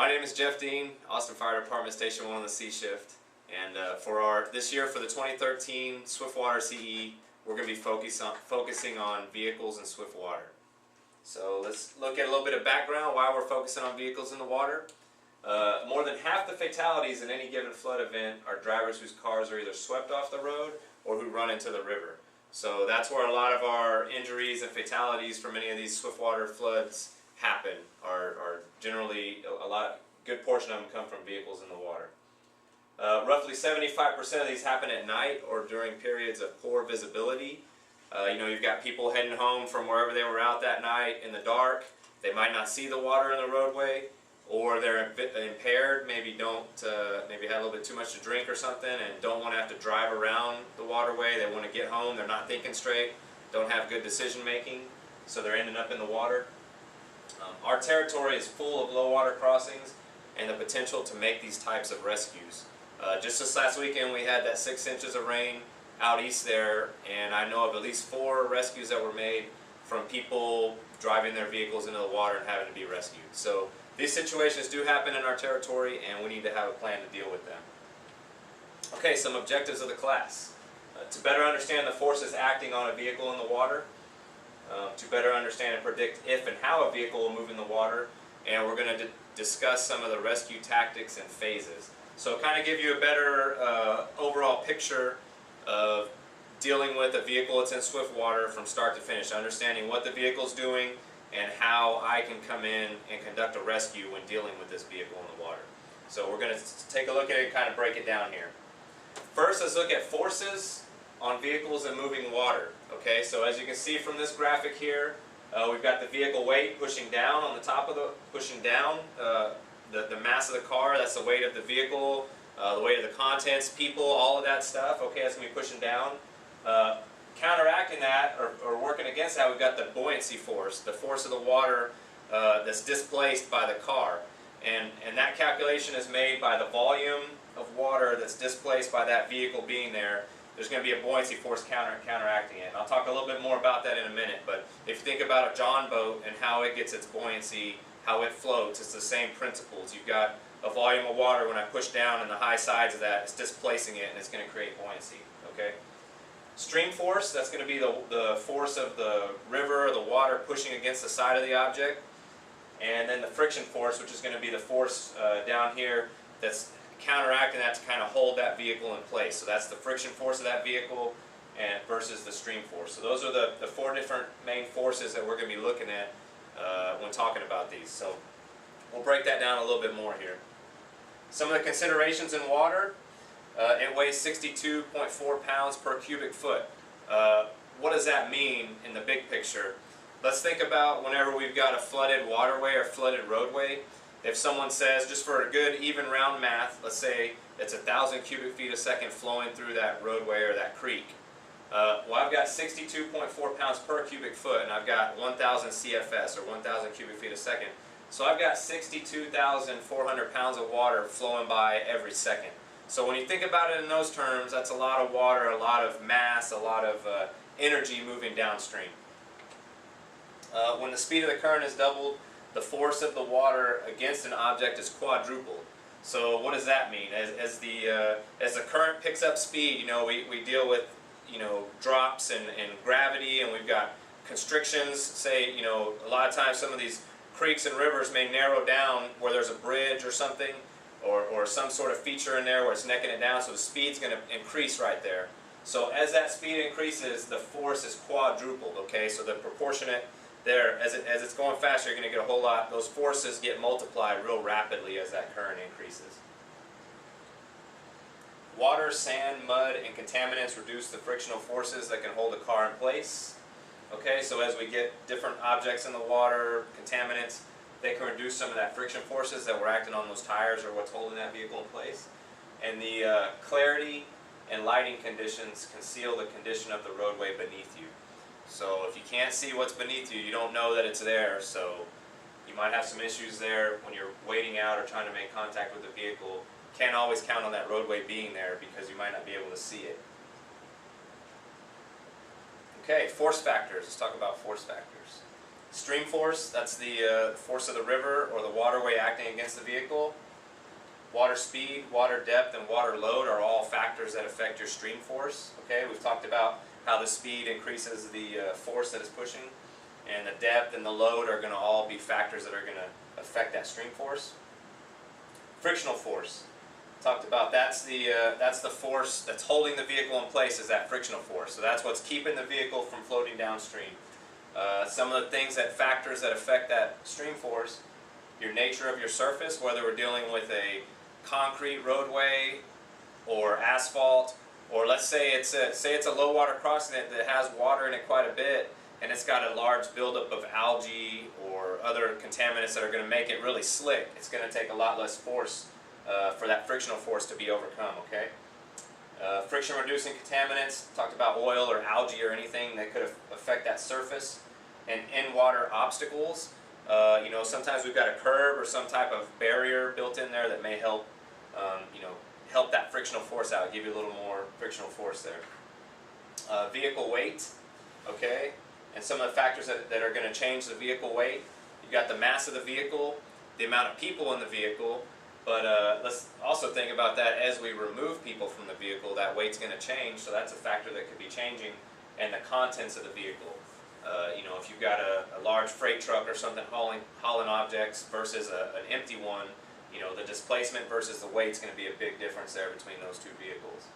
My name is Jeff Dean, Austin Fire Department Station 1 on the C shift. And this year for the 2013 Swiftwater CE, we're going to be focusing on vehicles in Swiftwater. So let's look at a little bit of background why we're focusing on vehicles in the water. More than half the fatalities in any given flood event are drivers whose cars are either swept off the road or who run into the river. So that's where a lot of our injuries and fatalities from many of these Swiftwater floods happen, are generally good portion of them come from vehicles in the water. Roughly 75% of these happen at night or during periods of poor visibility. You've got people heading home from wherever they were out that night in the dark. They might not see the water in the roadway, or they're impaired, maybe maybe had a little bit too much to drink or something and don't want to have to drive around the waterway. They want to get home, they're not thinking straight, don't have good decision making, so they're ending up in the water. Our territory is full of low water crossings and the potential to make these types of rescues. Just this last weekend we had that 6 inches of rain out east there, and I know of at least 4 rescues that were made from people driving their vehicles into the water and having to be rescued. So these situations do happen in our territory and we need to have a plan to deal with them. Okay, some objectives of the class. To better understand the forces acting on a vehicle in the water, to better understand and predict if and how a vehicle will move in the water, and we're going to discuss some of the rescue tactics and phases. So kind of give you a better overall picture of dealing with a vehicle that's in Swiftwater from start to finish, understanding what the vehicle's doing and how I can come in and conduct a rescue when dealing with this vehicle in the water. So we're going to take a look at it and kind of break it down here. First, let's look at forces on vehicles in moving water. Okay, so as you can see from this graphic here, we've got the vehicle weight pushing down on the top of the mass of the car. That's the weight of the vehicle, the weight of the contents, people, all of that stuff. Okay, that's going to be pushing down. Counteracting that, or working against that, we've got the buoyancy force, the force of the water that's displaced by the car. And that calculation is made by the volume of water that's displaced by that vehicle being there. There's going to be a buoyancy force counteracting it. And I'll talk a little bit more about that in a minute, but if you think about a John boat and how it gets its buoyancy, how it floats, it's the same principles. You've got a volume of water, when I push down on the high sides of that, it's displacing it and it's going to create buoyancy. Okay? Stream force, that's going to be the force of the river or the water pushing against the side of the object. And then the friction force, which is going to be the force down here that's counteracting that to kind of hold that vehicle in place. So that's the friction force of that vehicle and versus the stream force. So those are the 4 different main forces that we're going to be looking at when talking about these. So we'll break that down a little bit more here. Some of the considerations in water. It weighs 62.4 pounds per cubic foot. What does that mean in the big picture? Let's think about whenever we've got a flooded waterway or flooded roadway. If someone says, just for a good even round math, let's say it's 1,000 cubic feet a second flowing through that roadway or that creek. Well, I've got 62.4 pounds per cubic foot and I've got 1,000 CFS or 1,000 cubic feet a second. So I've got 62,400 pounds of water flowing by every second. So when you think about it in those terms, that's a lot of water, a lot of mass, a lot of energy moving downstream. When the speed of the current is doubled, the force of the water against an object is quadrupled. So what does that mean? As the current picks up speed, we deal with drops and gravity, and we've got constrictions. Say a lot of times some of these creeks and rivers may narrow down where there's a bridge or something, or some sort of feature in there where it's necking it down, so the speed's going to increase right there. So as that speed increases, the force is quadrupled. Okay, so the proportionate there, as it's going faster, you're going to get a whole lot. Those forces get multiplied real rapidly as that current increases. Water, sand, mud, and contaminants reduce the frictional forces that can hold a car in place. Okay, so as we get different objects in the water, contaminants, they can reduce some of that friction forces that were acting on those tires or what's holding that vehicle in place. And the clarity and lighting conditions conceal the condition of the roadway beneath you. So if you can't see what's beneath you, you don't know that it's there, so you might have some issues there when you're wading out or trying to make contact with the vehicle. Can't always count on that roadway being there because you might not be able to see it. Okay, force factors. Let's talk about force factors. Stream force, that's the force of the river or the waterway acting against the vehicle. Water speed, water depth, and water load are all factors that affect your stream force. Okay, we've talked about how the speed increases the force that is pushing, and the depth and the load are going to all be factors that are going to affect that stream force. Frictional force, talked about, that's the force that's holding the vehicle in place, is that frictional force. So that's what's keeping the vehicle from floating downstream. Some of the factors that affect that stream force, your nature of your surface, whether we're dealing with a concrete roadway or asphalt, or let's say it's a low water crossing that has water in it quite a bit, and it's got a large buildup of algae or other contaminants that are going to make it really slick. It's going to take a lot less force for that frictional force to be overcome. Okay. Friction reducing contaminants, talked about oil or algae or anything that could affect that surface. And in-water obstacles, you know, sometimes we've got a curb or some type of barrier built in there that may help, you know, help that frictional force out, give you a little more frictional force there. Vehicle weight, okay, and some of the factors that are going to change the vehicle weight. You've got the mass of the vehicle, the amount of people in the vehicle, but let's also think about that as we remove people from the vehicle, that weight's going to change, so that's a factor that could be changing, and the contents of the vehicle. You know, if you've got a large freight truck or something hauling objects versus an empty one, you know, the displacement versus the weight's going to be a big difference there between those two vehicles.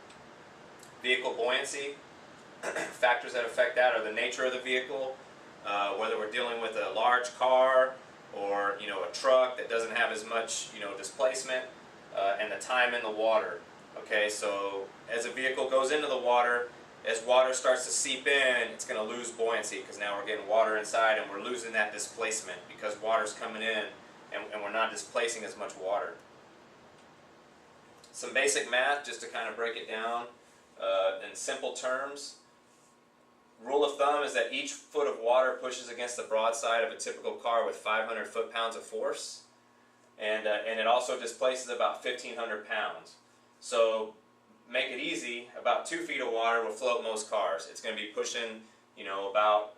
Vehicle buoyancy, factors that affect that are the nature of the vehicle, whether we're dealing with a large car or, you know, a truck that doesn't have as much, you know, displacement, and the time in the water. Okay, so as a vehicle goes into the water, as water starts to seep in, it's going to lose buoyancy because now we're getting water inside and we're losing that displacement because water's coming in and we're not displacing as much water. Some basic math just to kind of break it down in simple terms. Rule of thumb is that each foot of water pushes against the broadside of a typical car with 500 foot-pounds of force, and it also displaces about 1,500 pounds. So make it easy, about 2 feet of water will float most cars. It's going to be pushing, you know, about,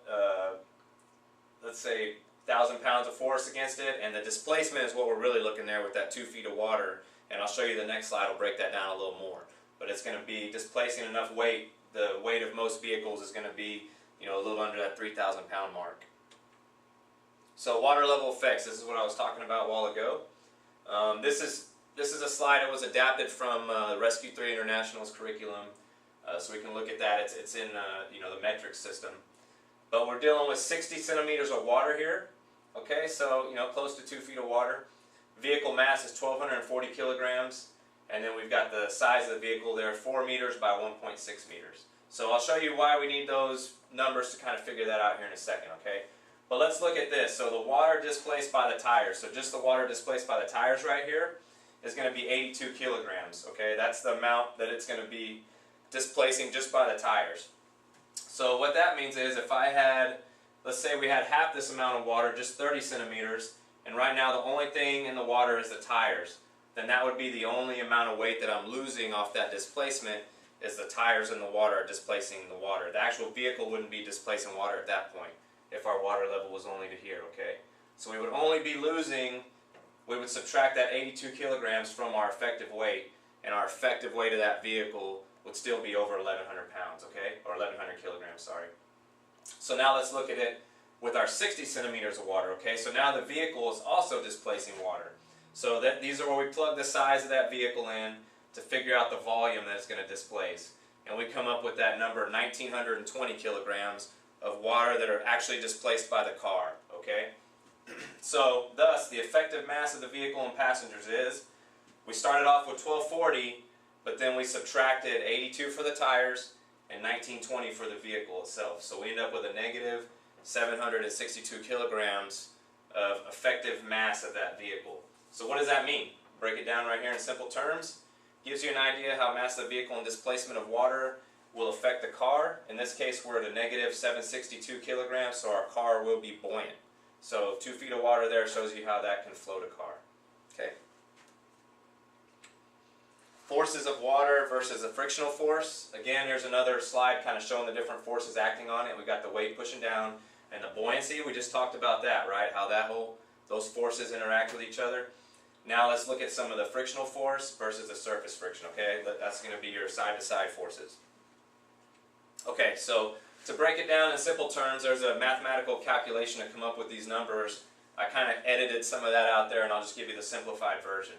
let's say, 1,000 pounds of force against it, and the displacement is what we're really looking there with that 2 feet of water, and I'll show you the next slide will break that down a little more. But it's going to be displacing enough weight. The weight of most vehicles is going to be, you know, a little under that 3,000 pound mark. So water level effects, this is what I was talking about a while ago. This is a slide that was adapted from Rescue 3 International's curriculum, so we can look at that. It's in you know, the metric system. But we're dealing with 60 centimeters of water here. Okay, so, you know, close to 2 feet of water. Vehicle mass is 1,240 kilograms, and then we've got the size of the vehicle there, 4 meters by 1.6 meters. So I'll show you why we need those numbers to kind of figure that out here in a second. Okay, but let's look at this. So the water displaced by the tires. So just the water displaced by the tires right here is going to be 82 kilograms. Okay, that's the amount that it's going to be displacing just by the tires. So what that means is if I had, let's say we had half this amount of water, just 30 centimeters, and right now the only thing in the water is the tires, then that would be the only amount of weight that I'm losing off that displacement, is the tires in the water are displacing the water. The actual vehicle wouldn't be displacing water at that point if our water level was only to here. Okay, so we would only be losing, we would subtract that 82 kilograms from our effective weight, and our effective weight of that vehicle would still be over 1,100 pounds, okay? Or 1,100 kilograms, sorry. So now let's look at it with our 60 centimeters of water, okay? So now the vehicle is also displacing water. So these are where we plug the size of that vehicle in to figure out the volume that it's going to displace. And we come up with that number, 1,920 kilograms of water that are actually displaced by the car, okay? So thus, the effective mass of the vehicle and passengers is, we started off with 1,240, but then we subtracted 82 for the tires and 1,920 for the vehicle itself. So we end up with a negative 762 kilograms of effective mass of that vehicle. So what does that mean? Break it down right here in simple terms. Gives you an idea how mass of the vehicle and displacement of water will affect the car. In this case, we're at a negative 762 kilograms, so our car will be buoyant. So 2 feet of water there shows you how that can float a car. Okay. Forces of water versus a frictional force. Again, here's another slide kind of showing the different forces acting on it. We've got the weight pushing down. And the buoyancy, we just talked about that, right? How those forces interact with each other. Now let's look at some of the frictional force versus the surface friction, okay? That's going to be your side-to-side forces. Okay, so to break it down in simple terms, there's a mathematical calculation to come up with these numbers. I kind of edited some of that out there, and I'll just give you the simplified version.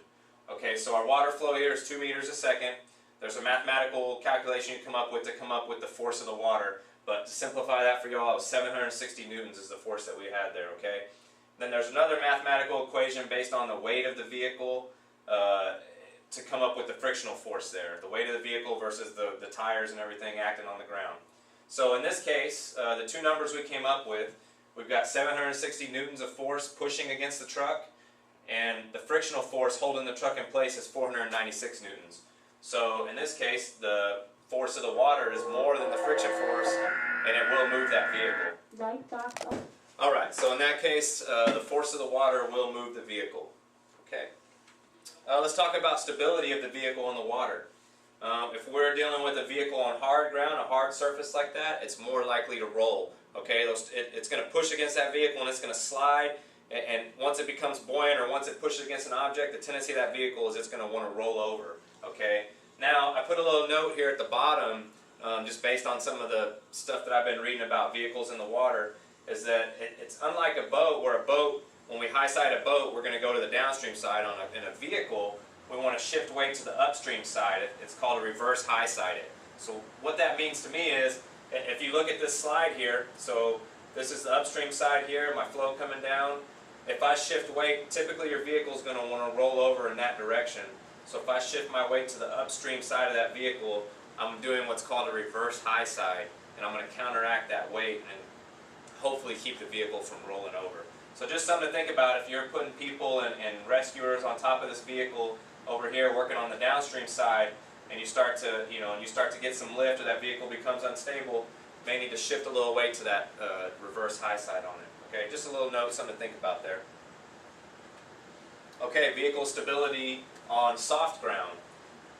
Okay, so our water flow here is 2 meters a second. There's a mathematical calculation you come up with the force of the water. But to simplify that for you all, 760 newtons is the force that we had there, okay? Then there's another mathematical equation based on the weight of the vehicle to come up with the frictional force there. The weight of the vehicle versus the tires and everything acting on the ground. So in this case, the two numbers we came up with, we've got 760 newtons of force pushing against the truck, and the frictional force holding the truck in place is 496 newtons. So in this case, the force of the water is more than the friction force, and it will move that vehicle. Alright, so in that case, the force of the water will move the vehicle. Okay. Let's talk about stability of the vehicle in the water. If we're dealing with a vehicle on hard ground, a hard surface like that, it's more likely to roll. Okay, it's going to push against that vehicle and it's going to slide, and once it becomes buoyant or once it pushes against an object, the tendency of that vehicle is it's going to want to roll over. Okay. Now, I put a little note here at the bottom, just based on some of the stuff that I've been reading about vehicles in the water, is that it's unlike a boat, where a boat, when we high side a boat, we're going to go to the downstream side. In a vehicle, we want to shift weight to the upstream side. It's called a reverse high side. So what that means to me is, if you look at this slide here, so this is the upstream side here, my flow coming down. If I shift weight, typically your vehicle is going to want to roll over in that direction. So if I shift my weight to the upstream side of that vehicle, I'm doing what's called a reverse high side, and I'm going to counteract that weight and hopefully keep the vehicle from rolling over. So just something to think about if you're putting people and rescuers on top of this vehicle over here working on the downstream side, and you start to get some lift, or that vehicle becomes unstable, you may need to shift a little weight to that reverse high side on it. Okay, just a little note, something to think about there. Okay, vehicle stability on soft ground.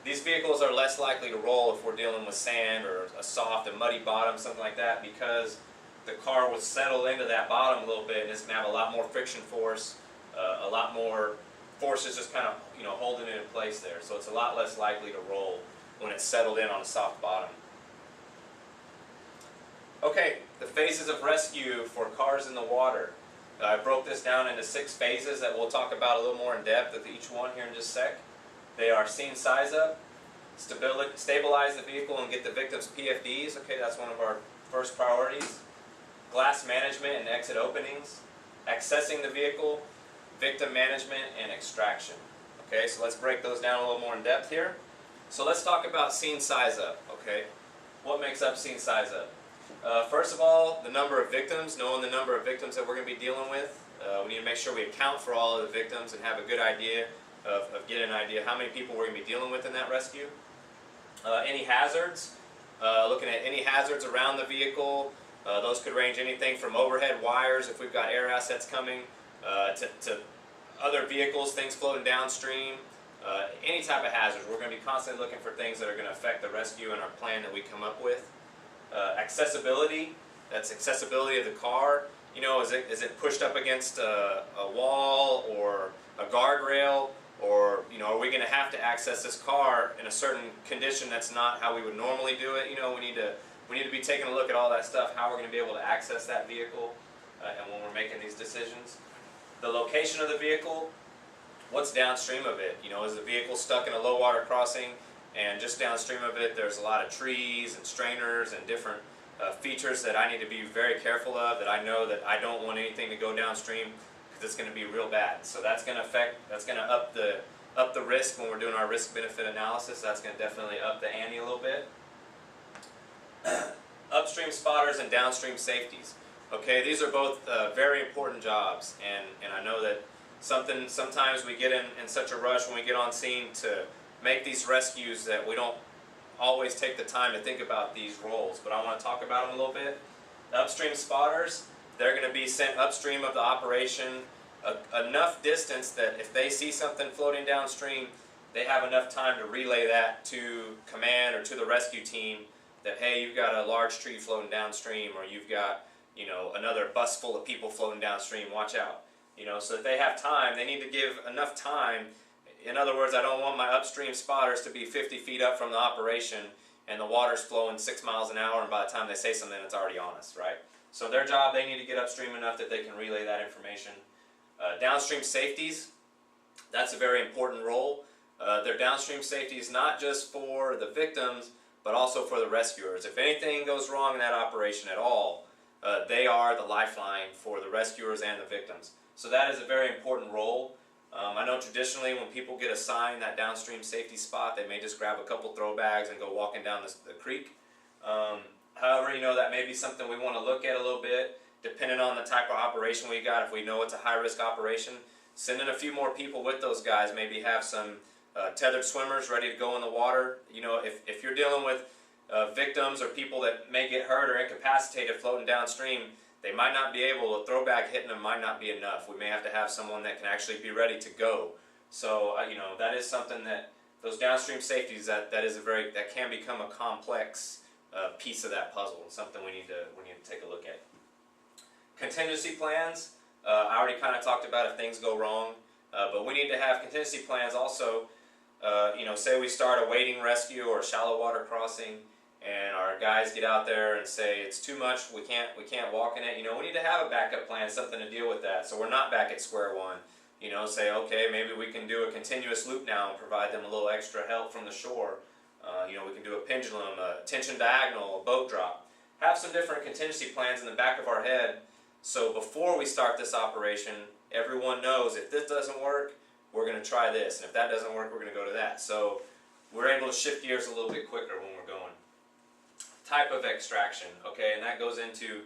These vehicles are less likely to roll if we're dealing with sand or a soft, a muddy bottom, something like that, because the car will settle into that bottom a little bit, and it's going to have a lot more friction force, a lot more forces just kind of holding it in place there. So it's a lot less likely to roll when it's settled in on a soft bottom. Okay, the phases of rescue for cars in the water. I broke this down into 6 phases that we'll talk about a little more in depth with each one here in just a sec. They are scene size up, stabilize the vehicle and get the victim's PFDs. Okay, that's one of our first priorities. Glass management and exit openings, accessing the vehicle, victim management, and extraction. Okay, so let's break those down a little more in depth here. So let's talk about scene size up. Okay, what makes up scene size up? First of all, the number of victims, knowing the number of victims that we're going to be dealing with. We need to make sure we account for all of the victims and have a good idea of getting an idea how many people we're going to be dealing with in that rescue. Any hazards, looking at any hazards around the vehicle. Those could range anything from overhead wires, if we've got air assets coming, to other vehicles, things floating downstream. Any type of hazards. We're going to be constantly looking for things that are going to affect the rescue and our plan that we come up with. Accessibility, that's accessibility of the car. Is it pushed up against a wall or a guardrail, or are we going to have to access this car in a certain condition that's not how we would normally do it? We need to be taking a look at all that stuff, how we're going to be able to access that vehicle, and when we're making these decisions. The location of the vehicle, what's downstream of it? Is the vehicle stuck in a low water crossing, and just downstream of it there's a lot of trees and strainers and different features that I need to be very careful of, that I know that I don't want anything to go downstream, because it's going to be real bad. So that's going to up the risk when we're doing our risk-benefit analysis. That's going to definitely up the ante a little bit. Upstream spotters and downstream safeties. Okay, these are both very important jobs, and I know that sometimes we get in such a rush when we get on scene to make these rescues that we don't always take the time to think about these roles, but I want to talk about them a little bit. The upstream spotters, they're going to be sent upstream of the operation enough distance that if they see something floating downstream, they have enough time to relay that to command or to the rescue team that, hey, you've got a large tree floating downstream, or you've got you know, another bus full of people floating downstream, watch out. You know, so if they have time, they need to give enough time. In other words, I don't want my upstream spotters to be 50 feet up from the operation and the water's flowing 6 miles an hour, and by the time they say something, it's already on us, right? So their job, they need to get upstream enough that they can relay that information. Downstream safeties, that's a very important role. Their downstream safety is not just for the victims, but also for the rescuers. If anything goes wrong in that operation at all, they are the lifeline for the rescuers and the victims. So that is a very important role. I know traditionally when people get assigned that downstream safety spot, they may just grab a couple throw bags and go walking down the creek. However, you know, that may be something we want to look at a little bit, depending on the type of operation we got. If we know it's a high-risk operation, send in a few more people with those guys, maybe have some tethered swimmers ready to go in the water. You know, if you're dealing with victims or people that may get hurt or incapacitated floating downstream, they might not be able, a throw bag hitting them might not be enough. We may have to have someone that can actually be ready to go. So, you know, that is something that, those downstream safeties, that can become a complex piece of that puzzle, and something we need to take a look at. Contingency plans, I already kind of talked about if things go wrong, but we need to have contingency plans also. You know, say we start a wading rescue or a shallow water crossing, and our guys get out there and say it's too much, we can't walk in it. You know, we need to have a backup plan, something to deal with that, so we're not back at square one. You know, say, okay, maybe we can do a continuous loop now and provide them a little extra help from the shore. You know, we can do a pendulum, a tension diagonal, a boat drop. Have some different contingency plans in the back of our head, so before we start this operation, everyone knows if this doesn't work, we're going to try this, and if that doesn't work, we're going to go to that. So we're able to shift gears a little bit quicker when we're going. Type of extraction, okay, and that goes into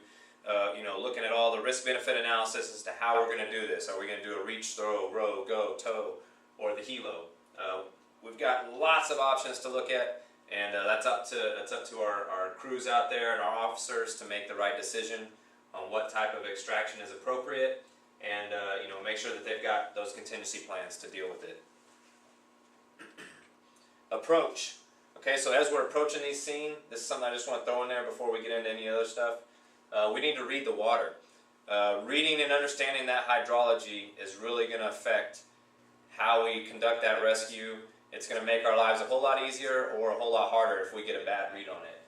you know, looking at all the risk-benefit analysis as to how we're going to do this. Are we going to do a reach, throw, row, go, tow, or the helo? We've got lots of options to look at, and that's up to our crews out there and our officers to make the right decision on what type of extraction is appropriate, and you know, make sure that they've got those contingency plans to deal with it. Approach. Okay, so as we're approaching these scenes, this is something I just want to throw in there before we get into any other stuff. We need to read the water. Reading and understanding that hydrology is really going to affect how we conduct that rescue. It's going to make our lives a whole lot easier or a whole lot harder if we get a bad read on it.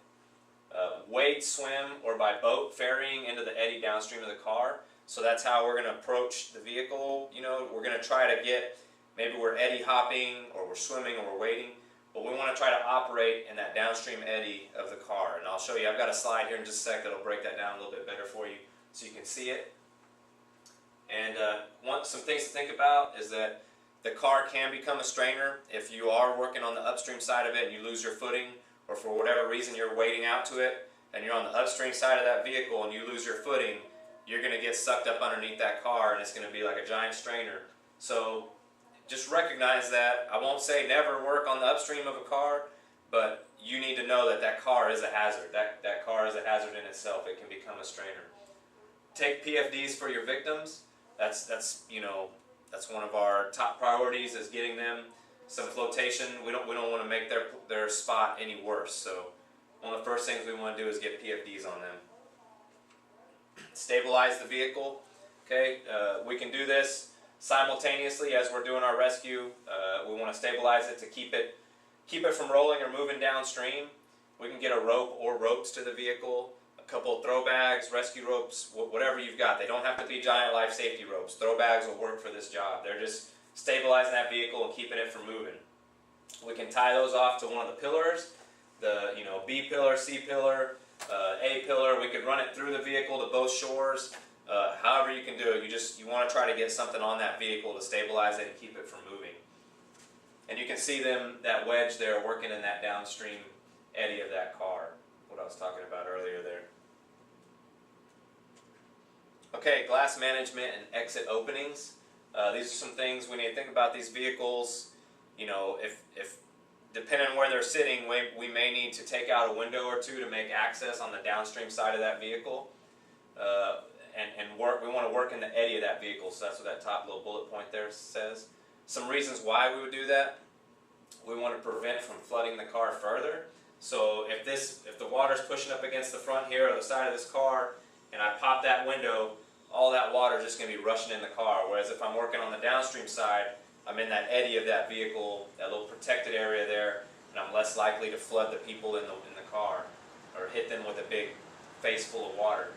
Wade, swim, or by boat, ferrying into the eddy downstream of the car. So that's how we're going to approach the vehicle. You know, we're going to try to get, maybe we're eddy hopping, or we're swimming, or we're wading, but we want to try to operate in that downstream eddy of the car. And I'll show you, I've got a slide here in just a sec that'll break that down a little bit better for you so you can see it. And some things to think about is that the car can become a strainer if you are working on the upstream side of it and you lose your footing, or for whatever reason you're wading out to it and you're on the upstream side of that vehicle and you lose your footing, you're going to get sucked up underneath that car and it's going to be like a giant strainer. So just recognize that. I won't say never work on the upstream of a car, but you need to know that that car is a hazard. That car is a hazard in itself. It can become a strainer. Take PFDs for your victims. That's you know, that's one of our top priorities, is getting them some flotation. We don't want to make their spot any worse. So one of the first things we want to do is get PFDs on them. Stabilize the vehicle. Okay, we can do this simultaneously as we're doing our rescue. We want to stabilize it to keep it from rolling or moving downstream. We can get a rope or ropes to the vehicle, a couple of throw bags, rescue ropes, whatever you've got. They don't have to be giant life safety ropes. Throw bags will work for this job. They're just stabilizing that vehicle and keeping it from moving. We can tie those off to one of the pillars, the B pillar, C pillar, A pillar. We could run it through the vehicle to both shores. However you can do it, you want to try to get something on that vehicle to stabilize it and keep it from moving. And you can see that wedge there working in that downstream eddy of that car, what I was talking about earlier there. Okay, glass management and exit openings. These are some things we need to think about these vehicles. You know, if depending on where they're sitting, we may need to take out a window or two to make access on the downstream side of that vehicle. We want to work in the eddy of that vehicle, so that's what that top little bullet point there says. Some reasons why we would do that. We want to prevent from flooding the car further. So if the water's pushing up against the front here or the side of this car, and I pop that window, all that water is just going to be rushing in the car. Whereas if I'm working on the downstream side, I'm in that eddy of that vehicle, that little protected area there, and I'm less likely to flood the people in the car or hit them with a big face full of water.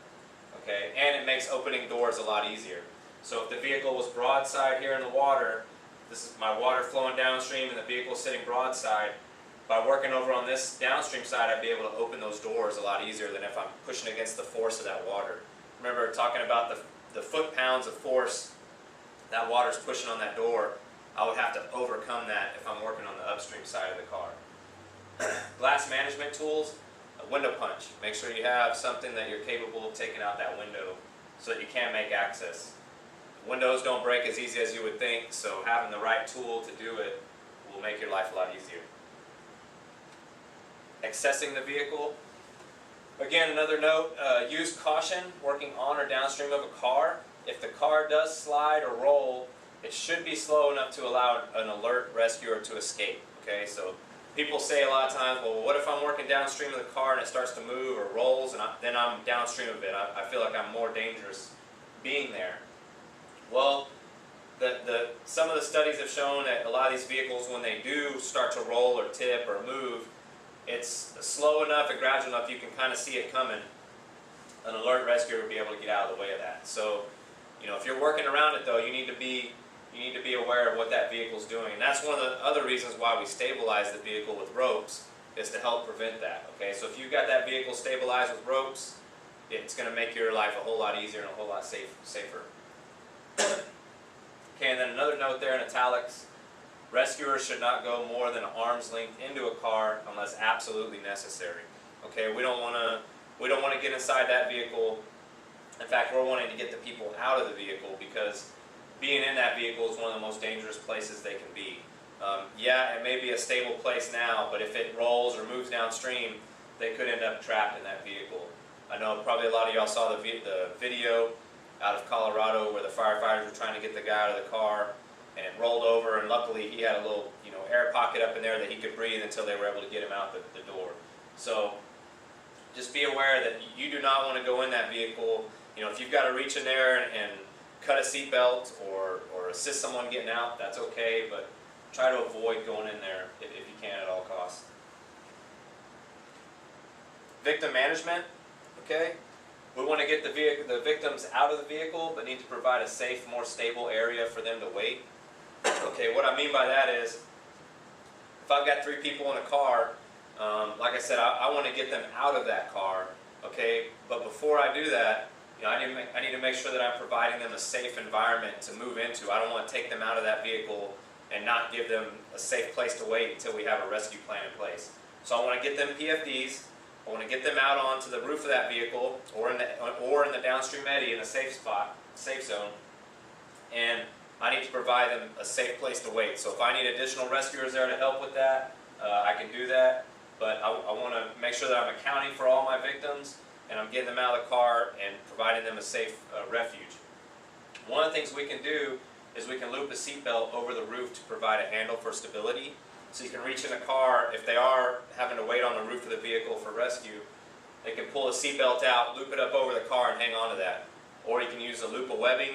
Okay, and it makes opening doors a lot easier. So if the vehicle was broadside here in the water, this is my water flowing downstream and the vehicle sitting broadside, by working over on this downstream side, I'd be able to open those doors a lot easier than if I'm pushing against the force of that water. Remember talking about the foot-pounds of force that water's pushing on that door, I would have to overcome that if I'm working on the upstream side of the car. Glass management tools, a window punch. Make sure you have something that you're capable of taking out that window so that you can make access. Windows don't break as easy as you would think, so having the right tool to do it will make your life a lot easier. Accessing the vehicle. Again, another note, use caution working on or downstream of a car. If the car does slide or roll, it should be slow enough to allow an alert rescuer to escape. Okay, so people say a lot of times, well, what if I'm working downstream of the car and it starts to move or rolls and then I'm downstream of it? I feel like I'm more dangerous being there. Well, some of the studies have shown that a lot of these vehicles, when they do start to roll or tip or move, it's slow enough and gradual enough you can kind of see it coming. An alert rescuer will be able to get out of the way of that. So, you know, if you're working around it though, you need to be aware of what that vehicle's doing. And that's one of the other reasons why we stabilize the vehicle with ropes, is to help prevent that. Okay, so if you've got that vehicle stabilized with ropes, it's going to make your life a whole lot easier and a whole lot safer. Okay, and then another note there in italics, rescuers should not go more than an arm's length into a car unless absolutely necessary. Okay, we don't want to get inside that vehicle. In fact, we're wanting to get the people out of the vehicle, because being in that vehicle is one of the most dangerous places they can be. Yeah, it may be a stable place now, but if it rolls or moves downstream, they could end up trapped in that vehicle. I know probably a lot of y'all saw the video out of Colorado where the firefighters were trying to get the guy out of the car, and it rolled over, and luckily he had a little air pocket up in there that he could breathe until they were able to get him out the door. So just be aware that you do not want to go in that vehicle. If you've got to reach in there and cut a seatbelt or assist someone getting out, that's okay, but try to avoid going in there if you can at all costs. Victim management, okay? We want to get the victims out of the vehicle, but need to provide a safe, more stable area for them to wait. Okay, what I mean by that is, if I've got 3 people in a car, like I said, I want to get them out of that car, okay? But before I do that, I need to make sure that I'm providing them a safe environment to move into. I don't want to take them out of that vehicle and not give them a safe place to wait until we have a rescue plan in place. So I want to get them PFDs. I want to get them out onto the roof of that vehicle or in the downstream eddy in a safe zone, and I need to provide them a safe place to wait. So if I need additional rescuers there to help with that, I can do that, but I want to make sure that I'm accounting for all my victims, and I'm getting them out of the car and providing them a safe refuge. One of the things we can do is we can loop a seatbelt over the roof to provide a handle for stability. So you can reach in the car, if they are having to wait on the roof of the vehicle for rescue, they can pull a seatbelt out, loop it up over the car, and hang on to that. Or you can use a loop of webbing,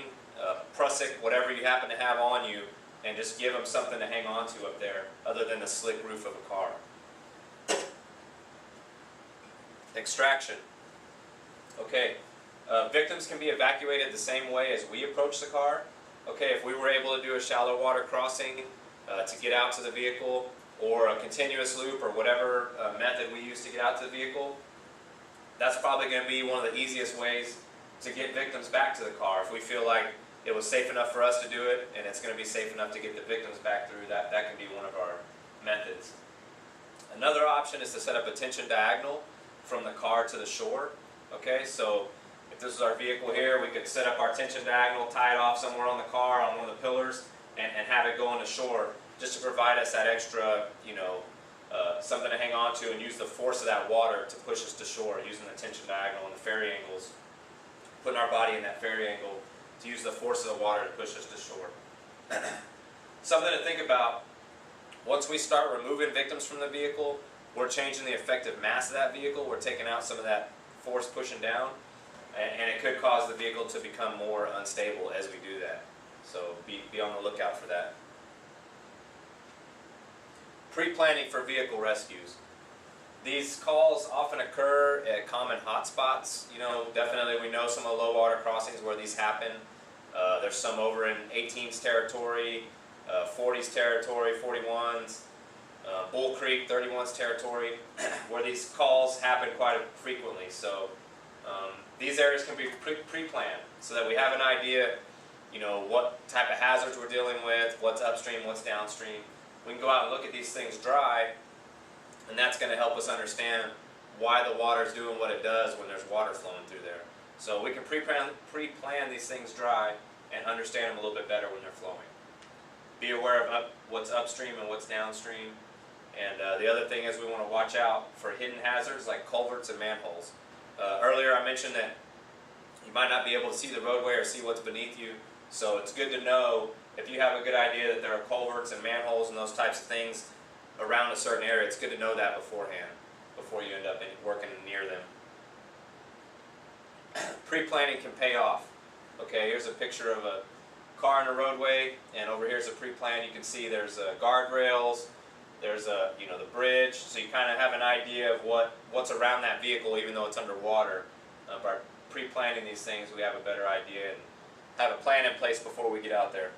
prusik, whatever you happen to have on you, and just give them something to hang on to up there, other than the slick roof of a car. Extraction. Okay, victims can be evacuated the same way as we approach the car. Okay, if we were able to do a shallow water crossing to get out to the vehicle, or a continuous loop, or whatever method we use to get out to the vehicle, that's probably going to be one of the easiest ways to get victims back to the car. If we feel like it was safe enough for us to do it, and it's going to be safe enough to get the victims back through, that can be one of our methods. Another option is to set up a tension diagonal from the car to the shore. Okay, so if this is our vehicle here, we could set up our tension diagonal, tie it off somewhere on the car, on one of the pillars, and have it go on the shore, just to provide us that extra, something to hang on to, and use the force of that water to push us to shore, using the tension diagonal and the ferry angles, putting our body in that ferry angle to use the force of the water to push us to shore. Something to think about, once we start removing victims from the vehicle, we're changing the effective mass of that vehicle. We're taking out some of that force pushing down. and it could cause the vehicle to become more unstable as we do that. So be on the lookout for that. Pre-planning for vehicle rescues. These calls often occur at common hotspots. You know, definitely we know some of the low water crossings where these happen. There's some over in 18's territory, 40's territory, 41's, Bull Creek, 31's territory, where these calls happen quite frequently. So these areas can be pre-planned so that we have an idea, you know, what type of hazards we're dealing with, what's upstream, what's downstream. We can go out and look at these things dry, and that's going to help us understand why the water's doing what it does when there's water flowing through there. So we can pre-plan these things dry and understand them a little bit better when they're flowing. Be aware of what's upstream and what's downstream. And the other thing is we want to watch out for hidden hazards like culverts and manholes. Earlier I mentioned that you might not be able to see the roadway or see what's beneath you, so it's good to know if you have a good idea that there are culverts and manholes and those types of things around a certain area. It's good to know that beforehand, before you end up working near them. Pre-planning can pay off. Okay, here's a picture of a car in a roadway, and over here's a pre-plan. You can see there's guardrails, there's the bridge, so you kind of have an idea of what's around that vehicle, even though it's underwater. By pre-planning these things, we have a better idea and have a plan in place before we get out there.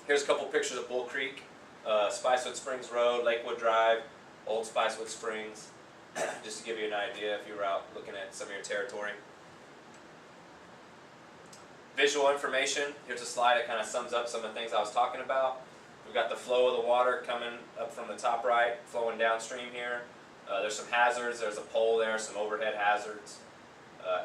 Here's a couple pictures of Bull Creek, Spicewood Springs Road, Lakewood Drive, Old Spicewood Springs, just to give you an idea if you were out looking at some of your territory. Visual information. Here's a slide that kind of sums up some of the things I was talking about. We've got the flow of the water coming up from the top right, flowing downstream here. There's some hazards. There's a pole there, some overhead hazards.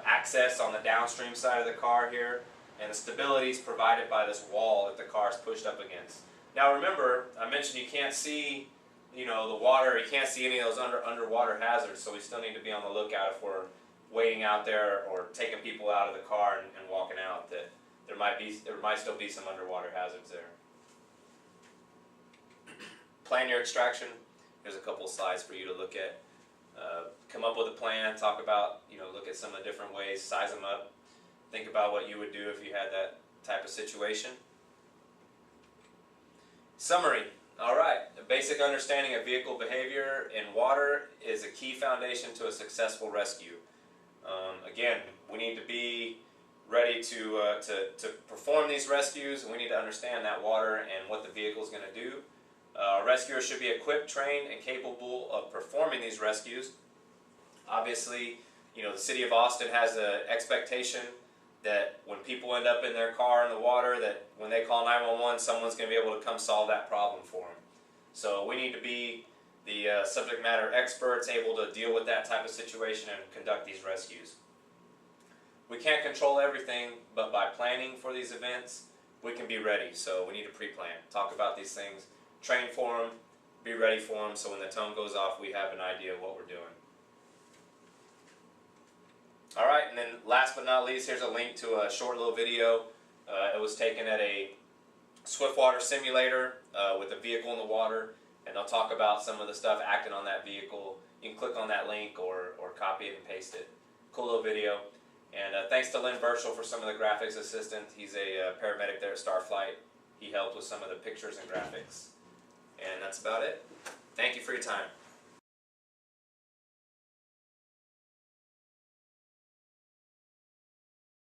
Access on the downstream side of the car here, and the stability is provided by this wall that the car is pushed up against. Now remember, I mentioned you can't see, the water. You can't see any of those underwater hazards, so we still need to be on the lookout if we're waiting out there or taking people out of the car and walking out, that there might still be some underwater hazards there. Plan your extraction. Here's a couple of slides for you to look at. Come up with a plan, talk about, look at some of the different ways, size them up, think about what you would do if you had that type of situation. Summary. Alright, a basic understanding of vehicle behavior in water is a key foundation to a successful rescue. Again, we need to be ready to perform these rescues, and we need to understand that water and what the vehicle is going to do. Rescuers should be equipped, trained, and capable of performing these rescues. Obviously, the City of Austin has an expectation that when people end up in their car in the water, that when they call 911, someone's going to be able to come solve that problem for them. So we need to be the subject matter experts able to deal with that type of situation and conduct these rescues. We can't control everything, but by planning for these events, we can be ready. So we need to pre-plan, talk about these things, train for them, be ready for them, so when the tone goes off, we have an idea of what we're doing. Alright, and then last but not least, here's a link to a short little video. It was taken at a Swiftwater simulator with a vehicle in the water, and they'll talk about some of the stuff acting on that vehicle. You can click on that link or copy it and paste it. Cool little video. And thanks to Lynn Burchell for some of the graphics assistant. He's a paramedic there at Starflight. He helped with some of the pictures and graphics. And that's about it. Thank you for your time.